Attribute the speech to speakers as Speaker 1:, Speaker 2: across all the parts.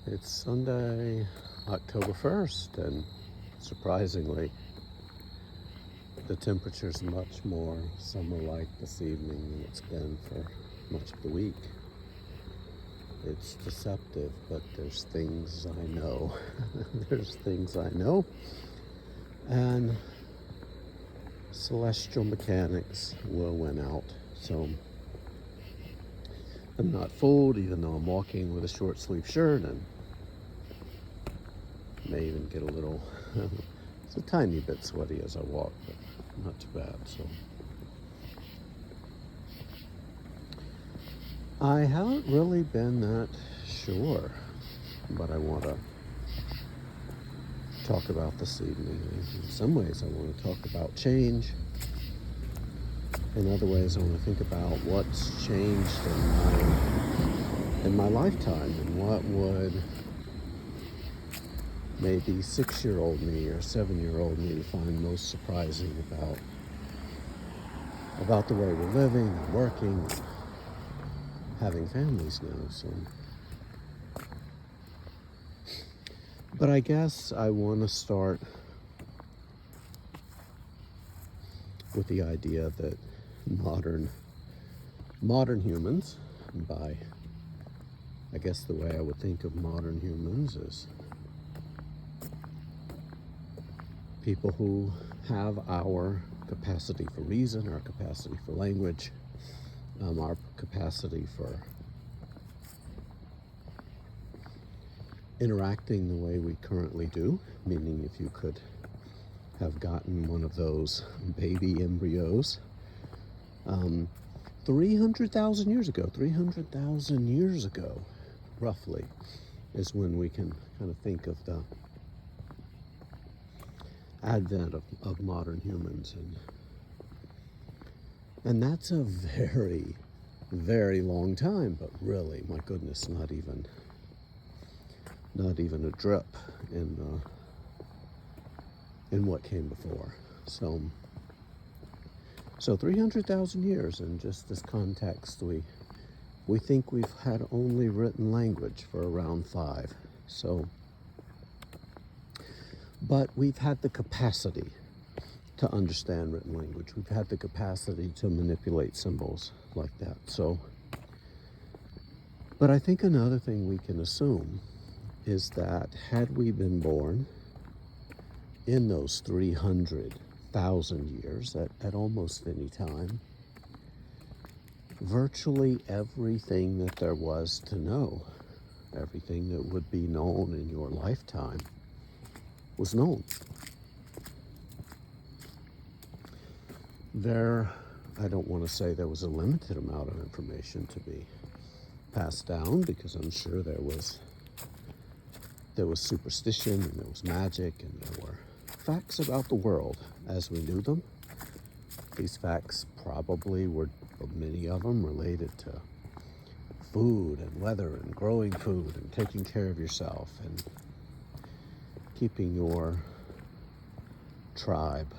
Speaker 1: It's Sunday, October 1st, and surprisingly, the temperature's much more summer-like this evening than it's been for much of the week. It's deceptive, but there's things I know. There's things I know. And celestial mechanics will win out. So I'm not fooled, even though I'm walking with a short sleeve shirt and may even get a little, it's a tiny bit sweaty as I walk, but not too bad. So I haven't really been that sure what I want to talk about this evening. In some ways, I want to talk about change. In other ways, I want to think about what's changed in my lifetime, and what would maybe 6-year-old me or 7-year-old me find most surprising about the way we're living and working and having families now. So, but I guess I want to start with the idea that modern humans, by I guess the way I would think of modern humans is people who have our capacity for reason, our capacity for language, our capacity for interacting the way we currently do, meaning if you could have gotten one of those baby embryos 300,000 years ago, roughly, is when we can kind of think of the advent of modern humans. And that's a very, very long time, but really, my goodness, not even a drip in what came before. So 300,000 years in just this context, we think we've had only written language for around 5. So, but we've had the capacity to understand written language. We've had the capacity to manipulate symbols like that. So, but I think another thing we can assume is that had we been born in those 300,000 years at almost any time, virtually everything that there was to know, everything that would be known in your lifetime, was known. I don't want to say there was a limited amount of information to be passed down, because I'm sure there was superstition and there was magic and there were facts about the world as we knew them. These facts probably were, many of them, related to food and weather and growing food and taking care of yourself and keeping your tribe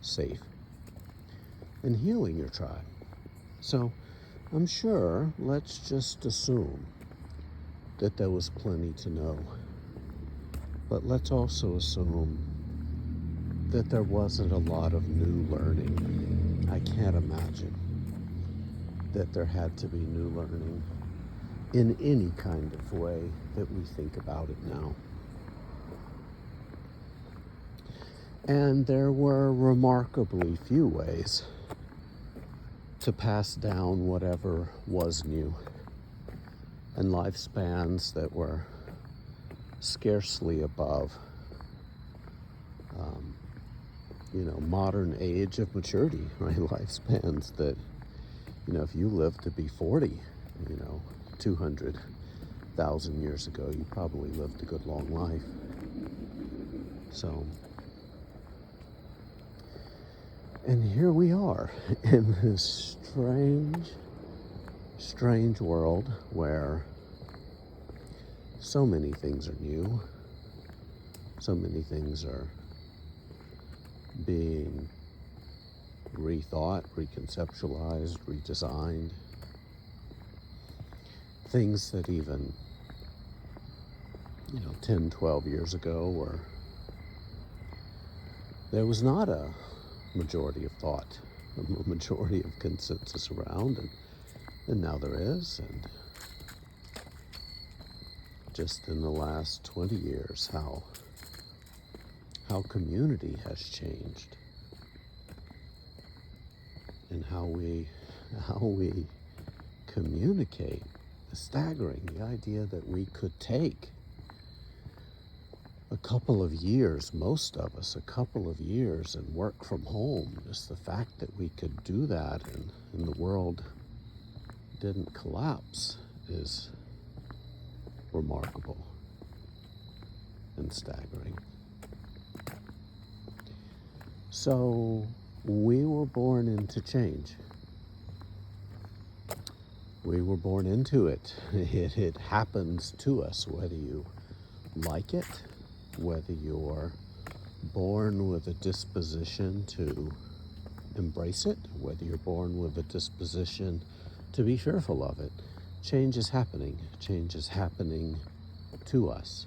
Speaker 1: safe and healing your tribe. So I'm sure, let's just assume that there was plenty to know. But let's also assume that there wasn't a lot of new learning. I can't imagine that there had to be new learning in any kind of way that we think about it now. And there were remarkably few ways to pass down whatever was new, and lifespans that were scarcely above modern age of maturity, right? Lifespans that, if you lived to be 40, 200,000 years ago, you probably lived a good long life. So, and here we are in this strange world where so many things are new, so many things are being rethought, reconceptualized, redesigned. Things that even 10, 12 years ago, where there was not a majority of thought, a majority of consensus around, and now there is. And just in the last 20 years, how community has changed, and how we communicate is staggering. The idea that we could take a couple of years, most of us, a couple of years, and work from home, just the fact that we could do that and the world didn't collapse is remarkable and staggering. So we were born into change. We were born into it. It happens to us, whether you like it, whether you're born with a disposition to embrace it, whether you're born with a disposition to be fearful of it. Change is happening. Change is happening to us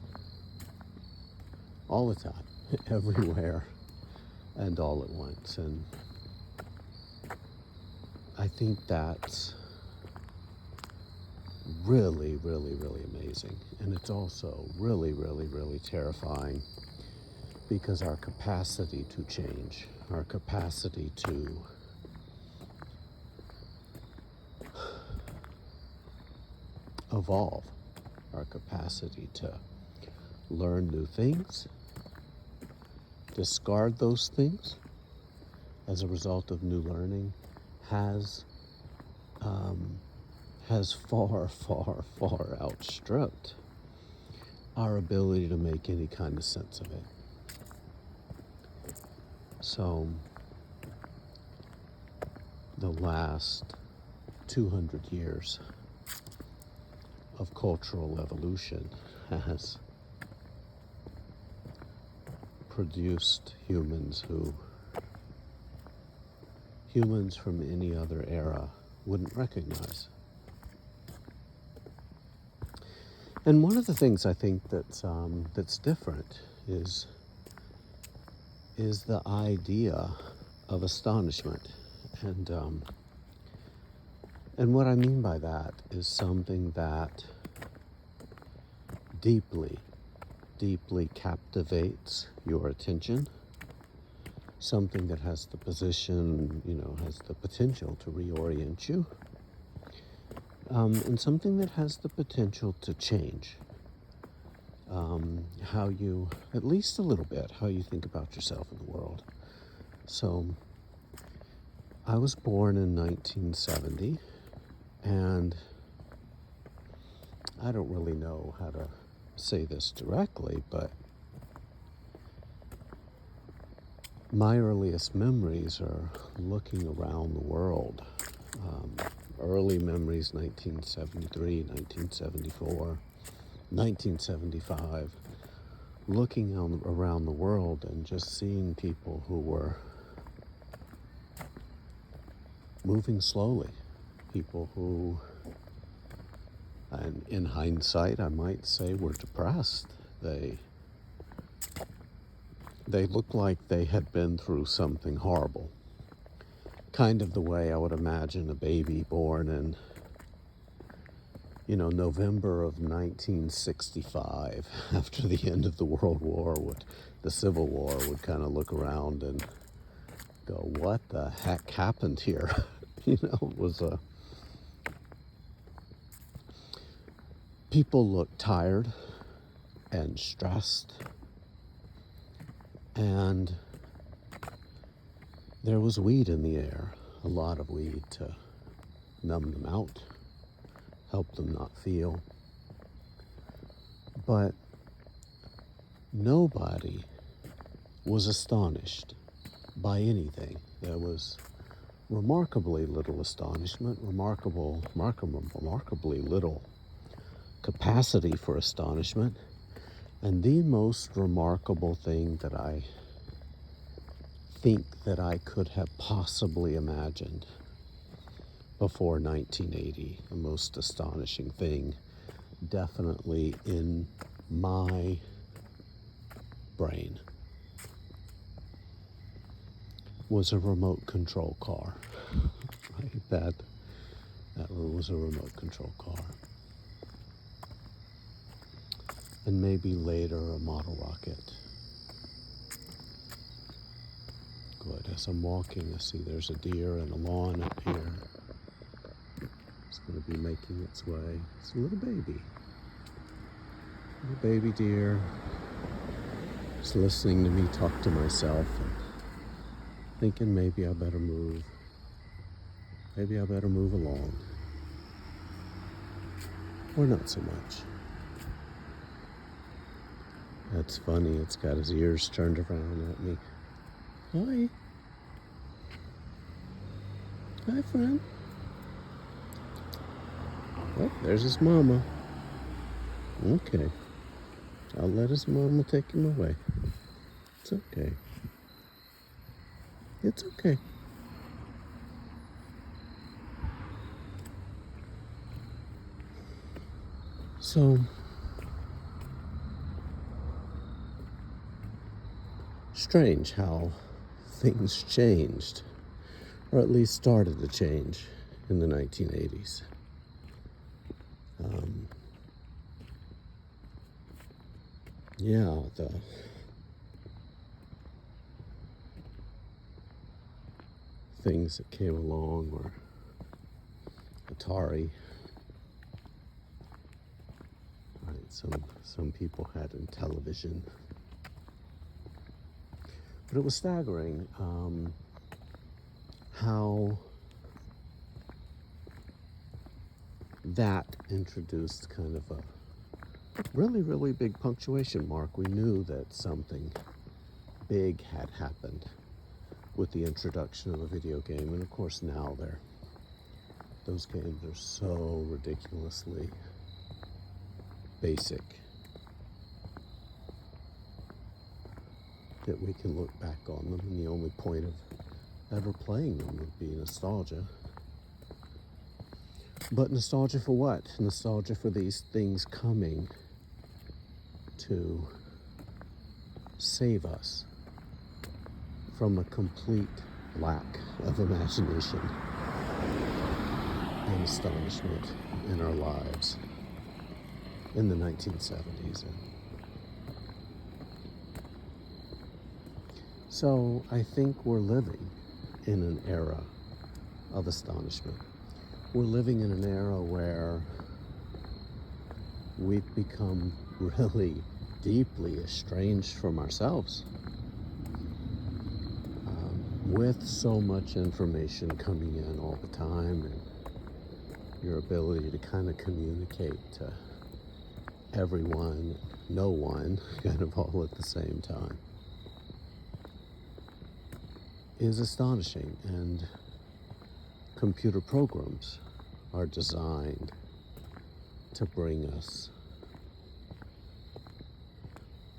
Speaker 1: all the time, everywhere, and all at once. And I think that's really, really, really amazing. And it's also really, really, really terrifying, because our capacity to change, our capacity to evolve, our capacity to learn new things, discard those things as a result of new learning, has far, far, far outstripped our ability to make any kind of sense of it. So the last 200 years of cultural evolution has produced humans from any other era wouldn't recognize. And one of the things I think that's different is the idea of astonishment. And what I mean by that is something that deeply, deeply captivates your attention, something that has the has the potential to reorient you, and something that has the potential to change how you, at least a little bit, how you think about yourself in the world. So I was born in 1970, and I don't really know how to say this directly, but my earliest memories are looking around the world. Early memories, 1973, 1974, 1975, looking around the world and just seeing people who were moving slowly, people who, and in hindsight, I might say, were depressed. They looked like they had been through something horrible. Kind of the way I would imagine a baby born in, November of 1965, after the end of the World War, the Civil War, would kind of look around and go, what the heck happened here? It was people looked tired and stressed, and there was weed in the air, a lot of weed to numb them out, help them not feel. But nobody was astonished by anything. There was remarkably little astonishment, remarkably little capacity for astonishment, and the most remarkable thing that I think that I could have possibly imagined before 1980, the most astonishing thing, definitely in my brain was a remote control car. Right? That was a remote control car. And maybe later a model rocket. Good. As I'm walking, I see there's a deer and a lawn up here. It's going to be making its way. It's a little baby. Little baby deer. Just listening to me talk to myself and thinking maybe I better move. Maybe I better move along. Or not so much. That's funny. It's got his ears turned around at me. Hi. Hi, friend. Oh, there's his mama. Okay. I'll let his mama take him away. It's okay. It's okay. So, strange how things changed, or at least started to change in the 1980s. The things that came along were Atari. Right, some people had in television. But it was staggering how that introduced kind of a really, really big punctuation mark. We knew that something big had happened with the introduction of a video game. And of course now those games are so ridiculously basic that we can look back on them, and the only point of ever playing them would be nostalgia. But nostalgia for what? Nostalgia for these things coming to save us from a complete lack of imagination and astonishment in our lives in the 1970s. So I think we're living in an era of astonishment. We're living in an era where we've become really deeply estranged from ourselves. With so much information coming in all the time, and your ability to kind of communicate to everyone, no one, kind of all at the same time, is astonishing. And computer programs are designed to bring us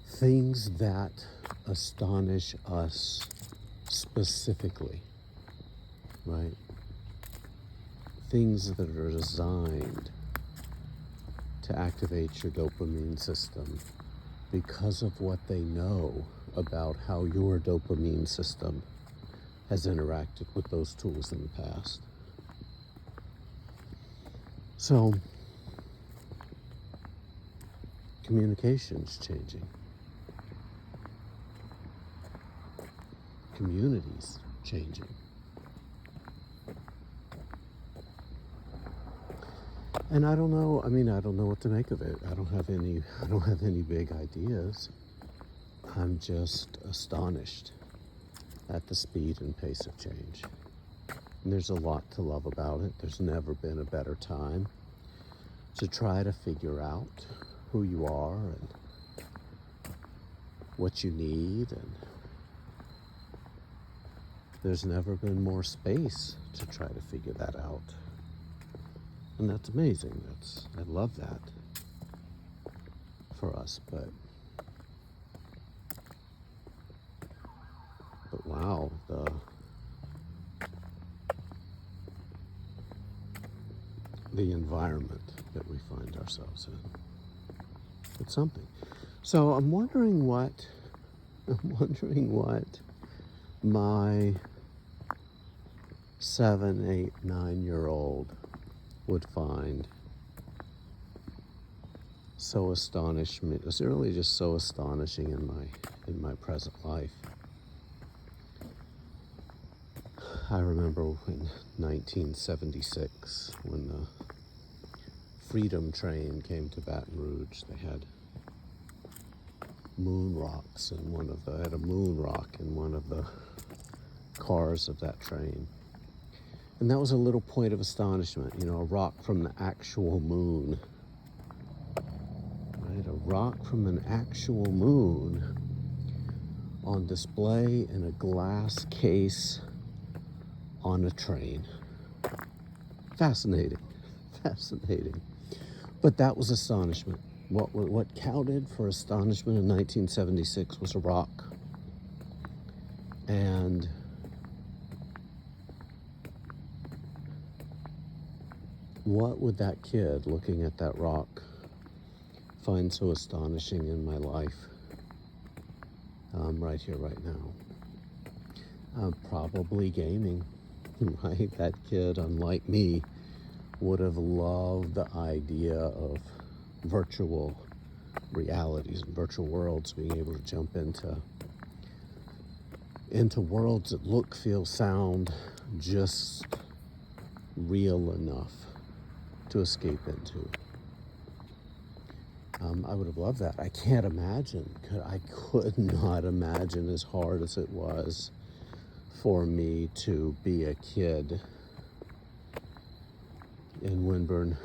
Speaker 1: things that astonish us specifically, right? Things that are designed to activate your dopamine system because of what they know about how your dopamine system has interacted with those tools in the past. So, communication's changing. Communities changing. And I don't know what to make of it. I don't have any big ideas. I'm just astonished at the speed and pace of change. And there's a lot to love about it. There's never been a better time to try to figure out who you are and what you need, and there's never been more space to try to figure that out. And that's amazing. I love that for us, but wow, the environment that we find ourselves in. It's something. So I'm wondering what my 7, 8, 9-year-old would find so astonishing. It's really just so astonishing in my present life. I remember in 1976 when the Freedom Train came to Baton Rouge. They had moon rocks in had a moon rock in one of the cars of that train. And that was a little point of astonishment, a rock from the actual moon. Right? A rock from an actual moon on display in a glass case on a train. Fascinating. Fascinating. But that was astonishment. What counted for astonishment in 1976 was a rock. And what would that kid looking at that rock find so astonishing in my life right here, right now? Probably gaming, right? That kid, unlike me, would have loved the idea of virtual realities and virtual worlds, being able to jump into worlds that look, feel, sound just real enough to escape into. I would have loved that. I can't imagine. I could not imagine, as hard as it was for me to be a kid in Winburn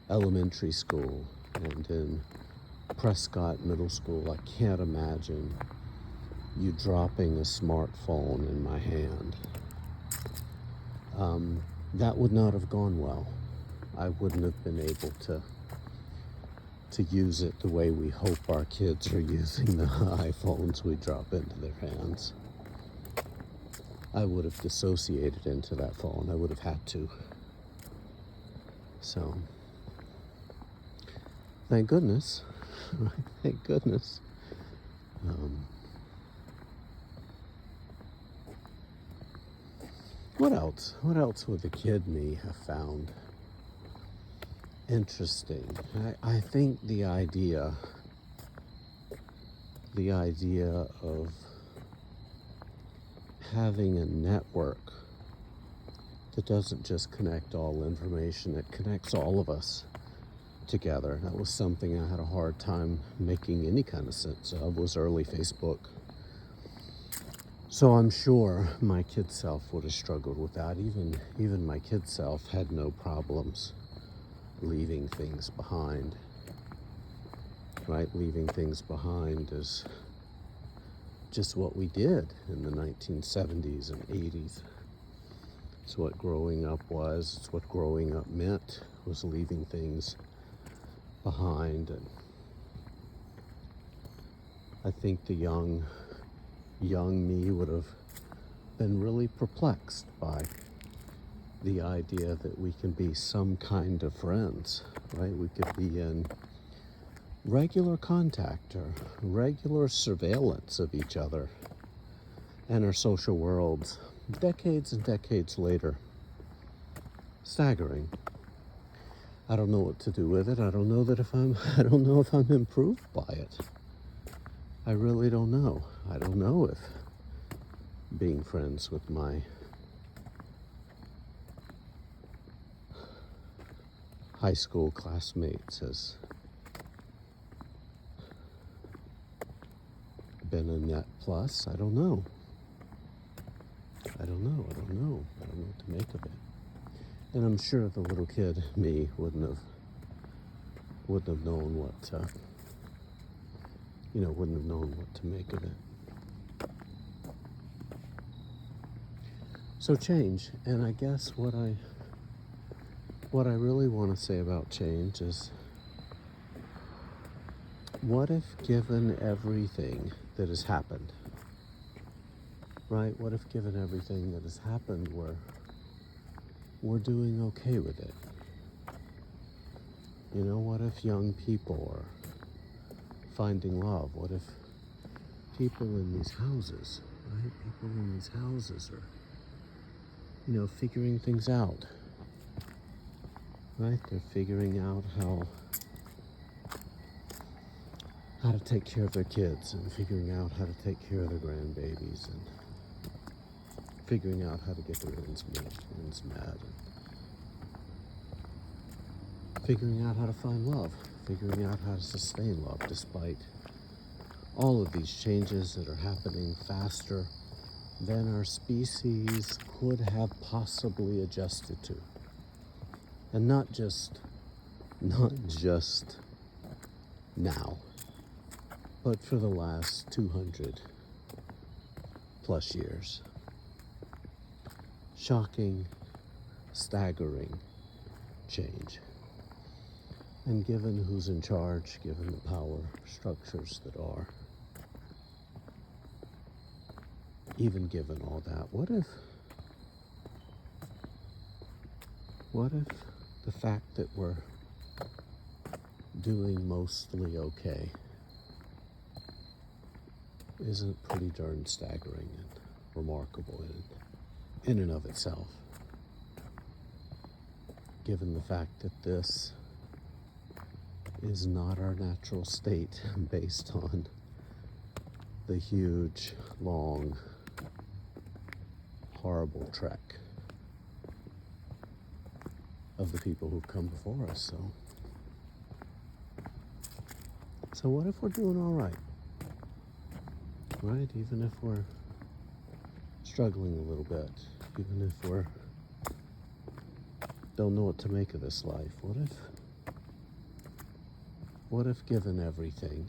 Speaker 1: Elementary School and in Prescott Middle School. I can't imagine you dropping a smartphone in my hand. That would not have gone well. I wouldn't have been able to use it the way we hope our kids are using the iPhones we drop into their hands. I would have dissociated into that phone. I would have had to. So, thank goodness. Thank goodness. What else? What else would the kid me have found interesting? I think the idea of having a network that doesn't just connect all information, it connects all of us together. That was something I had a hard time making any kind of sense of, was early Facebook. So I'm sure my kid self would have struggled with that. Even my kid self had no problems leaving things behind. Right? Leaving things behind is just what we did in the 1970s and 80s. It's what growing up was. It's what growing up meant, was leaving things behind. And I think the young me would have been really perplexed by the idea that we can be some kind of friends, right? We could be in regular contact or regular surveillance of each other and our social worlds decades and decades later. Staggering. I don't know what to do with it. I don't know if I'm improved by it. I really don't know. I don't know if being friends with my high school classmates has been a net plus. I don't know. I don't know what to make of it. And I'm sure the little kid me wouldn't have known what to make of it. So change, and I guess what I really want to say about change is, what if, given everything that has happened, right? What if, given everything that has happened, we're doing okay with it? You know, what if young people are finding love? What if people in these houses, right? People in these houses are, figuring things out, right? They're figuring out how to take care of their kids and figuring out how to take care of their grandbabies and figuring out how to get their ends met, and figuring out how to find love, figuring out how to sustain love despite all of these changes that are happening faster than our species could have possibly adjusted to. And not just now, but for the last 200 plus years. Shocking, staggering change. And given who's in charge, given the power structures that are, even given all that, what if the fact that we're doing mostly okay isn't pretty darn staggering and remarkable in and of itself, given the fact that this is not our natural state based on the huge, long, horrible trek of the people who've come before us. So what if we're doing all right? Right? Even if we're struggling a little bit, even if we're don't know what to make of this life, what if given everything,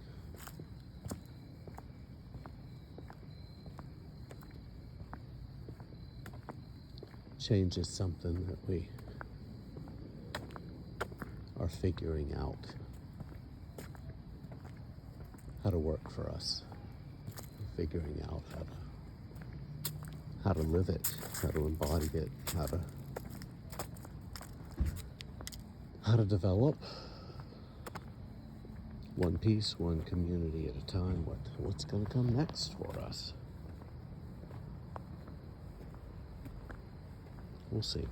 Speaker 1: change is something that we are figuring out how to work for us, figuring out how to live it, how to embody it, how to develop one piece, one community at a time. What's going to come next for us? We'll see.